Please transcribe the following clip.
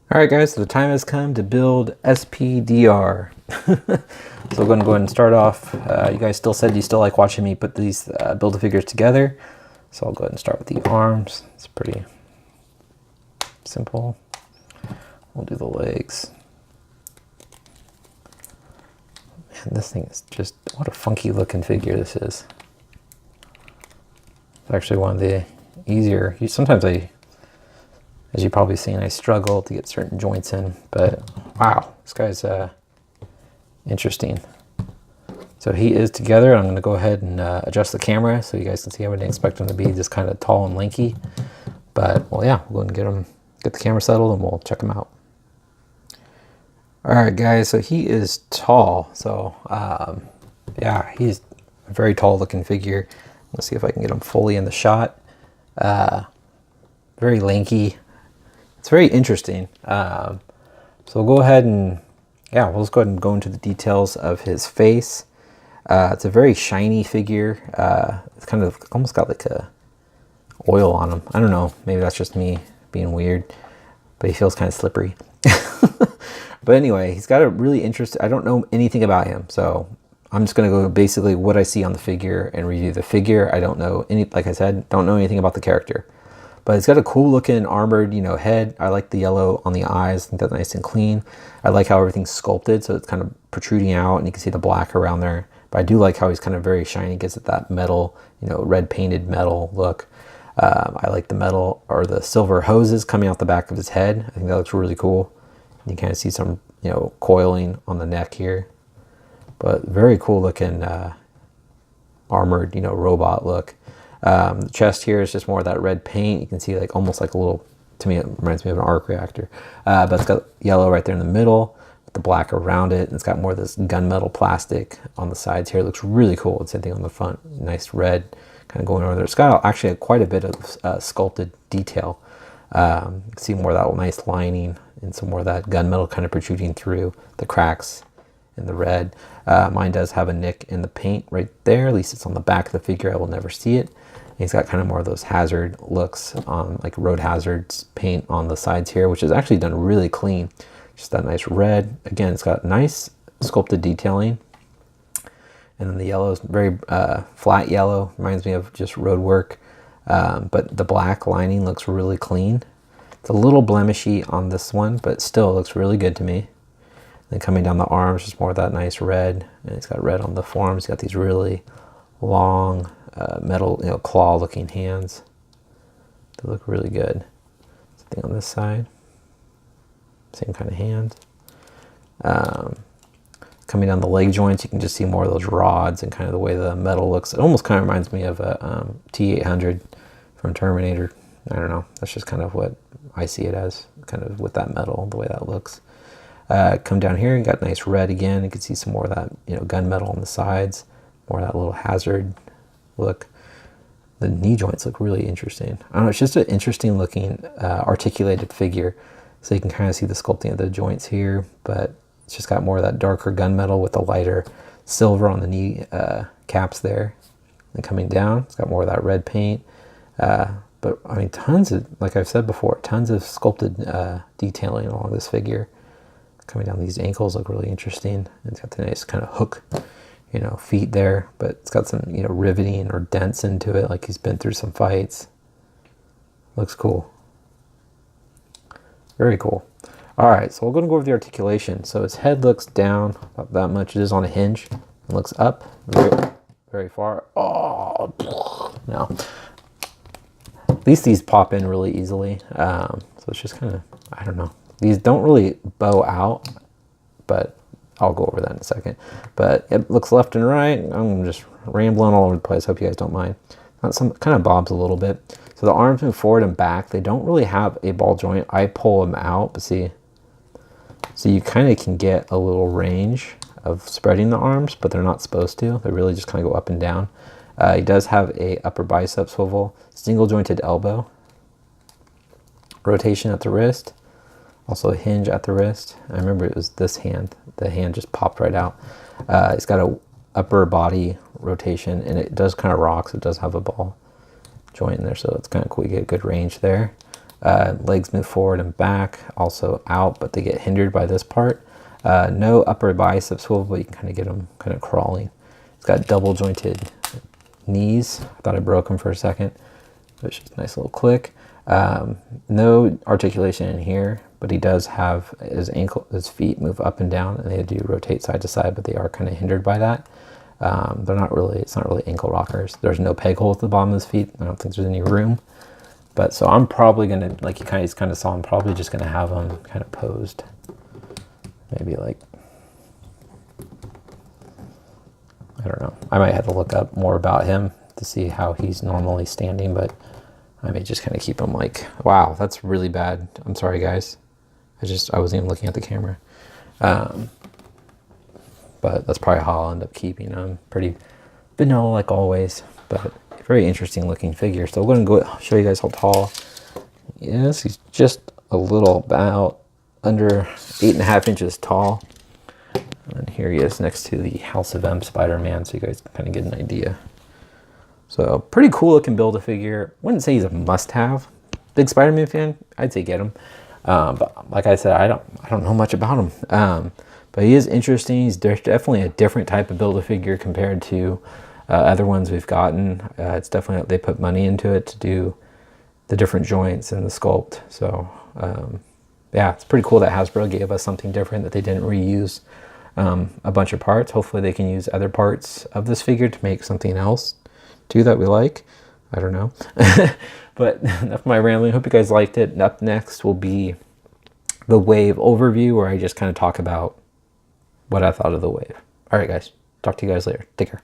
All right, guys, so the time has come to build SPDR. So we're going to go ahead and start off. You guys still said you still like watching me put these Build-A-Figures together. So I'll go ahead and start with the arms. It's pretty simple. We'll do the legs. Man, this thing is just, what a funky looking figure this is. It's actually one of the easier. Sometimes as you've probably seen, I struggle to get certain joints in, but wow, this guy's interesting. So he is together. I'm going to go ahead and adjust the camera so you guys can see. I wouldn't expect him to be just kind of tall and lanky, but well, yeah, we'll go ahead and get the camera settled and we'll check him out. All right, guys, so he is tall. So yeah, he's a very tall looking figure. Let's see if I can get him fully in the shot. Very lanky. It's very interesting. So we'll go ahead and, yeah, we'll just go ahead and go into the details of his face. It's a very shiny figure. It's kind of almost got like a oil on him. I don't know. Maybe that's just me being weird, but he feels kind of slippery. But anyway, he's got a really interesting, I don't know anything about him. So I'm just going to go basically what I see on the figure and review the figure. I don't know any, like I said, don't know anything about the character. But it's got a cool looking armored, head. I like the yellow on the eyes. I think that's nice and clean. I like how everything's sculpted, so it's kind of protruding out, and you can see the black around there. But I do like how he's kind of very shiny, gives it that metal, red painted metal look. I like the metal or the silver hoses coming out the back of his head. I think that looks really cool. You kind of see some, coiling on the neck here. But very cool looking armored, robot look. The chest here is just more of that red paint. You can see like almost like a little, to me it reminds me of an arc reactor. But it's got yellow right there in the middle with the black around it. And it's got more of this gunmetal plastic on the sides here. It looks really cool. Same thing on the front. Nice red kind of going over there. It's got actually quite a bit of sculpted detail. You can see more of that nice lining and some more of that gunmetal kind of protruding through the cracks in the red. Mine does have a nick in the paint right there. At least it's on the back of the figure. I will never see it. And he's got kind of more of those hazard looks on like road hazards paint on the sides here, which is actually done really clean. Just that nice red. Again, it's got nice sculpted detailing. And then the yellow is very flat yellow. Reminds me of just road work. But the black lining looks really clean. It's a little blemishy on this one, but still looks really good to me. Then coming down the arms, just more of that nice red. And it's got red on the forearms. It's got these really long metal, claw-looking hands. They look really good. Something on this side. Same kind of hand. Coming down the leg joints, you can just see more of those rods and kind of the way the metal looks. It almost kind of reminds me of a T-800 from Terminator. I don't know. That's just kind of what I see it as, kind of with that metal, the way that looks. Come down here, you got nice red again. You can see some more of that, gunmetal on the sides, more of that little hazard look. The knee joints look really interesting. I don't know, it's just an interesting looking articulated figure. So you can kind of see the sculpting of the joints here, but it's just got more of that darker gunmetal with the lighter silver on the knee caps there. And coming down, it's got more of that red paint. But I mean, tons of, like I've said before, tons of sculpted detailing along this figure. Coming down these ankles look really interesting. And it's got the nice kind of hook, feet there, but it's got some, riveting or dents into it, like he's been through some fights. Looks cool. Very cool. All right, so we're going to go over the articulation. So his head looks down about that much. It is on a hinge. It looks up very, very far. Oh, no. At least these pop in really easily. So it's just kind of, I don't know. These don't really bow out, but I'll go over that in a second. But it looks left and right. I'm just rambling all over the place. Hope you guys don't mind. Some kind of bobs a little bit. So the arms move forward and back. They don't really have a ball joint. I pull them out, but see. So you kind of can get a little range of spreading the arms, but they're not supposed to. They really just kind of go up and down. He does have a upper bicep swivel, single jointed elbow, rotation at the wrist. Also a hinge at the wrist. I remember it was this hand. The hand just popped right out. It's got a upper body rotation, and it does kind of rock, so it does have a ball joint in there, so it's kind of cool. You get a good range there. Legs move forward and back, also out, but they get hindered by this part. No upper bicep swivel, but you can kind of get them kind of crawling. It's got double jointed knees. I thought I broke them for a second, but it's just a nice little click. No articulation in here, but he does have his feet move up and down, and they do rotate side to side, but they are kind of hindered by that. It's not really ankle rockers. There's no peg hole at the bottom of his feet. I don't think there's any room. But so I'm probably gonna, like you kind of saw, I'm probably just gonna have them kind of posed. Maybe like, I don't know. I might have to look up more about him to see how he's normally standing, but I may just kind of keep him like, wow, that's really bad. I'm sorry, guys. I wasn't even looking at the camera. But that's probably how I'll end up keeping him. Pretty vanilla like always, but very interesting looking figure. So I'm going to go show you guys how tall he is. He's just a little, about under 8.5 inches tall. And here he is next to the House of M Spider-Man, so you guys can kind of get an idea. So pretty cool looking Build-A-Figure. Wouldn't say he's a must-have. Big Spider-Man fan, I'd say get him. But like I said, I don't know much about him. But he is interesting. He's definitely a different type of Build-A-Figure compared to other ones we've gotten. It's definitely, they put money into it to do the different joints and the sculpt. So yeah, it's pretty cool that Hasbro gave us something different, that they didn't reuse a bunch of parts. Hopefully they can use other parts of this figure to make something else too that we like. I don't know. But enough of my rambling. Hope you guys liked it. And up next will be the Wave overview, where I just kind of talk about what I thought of the Wave. All right, guys. Talk to you guys later. Take care.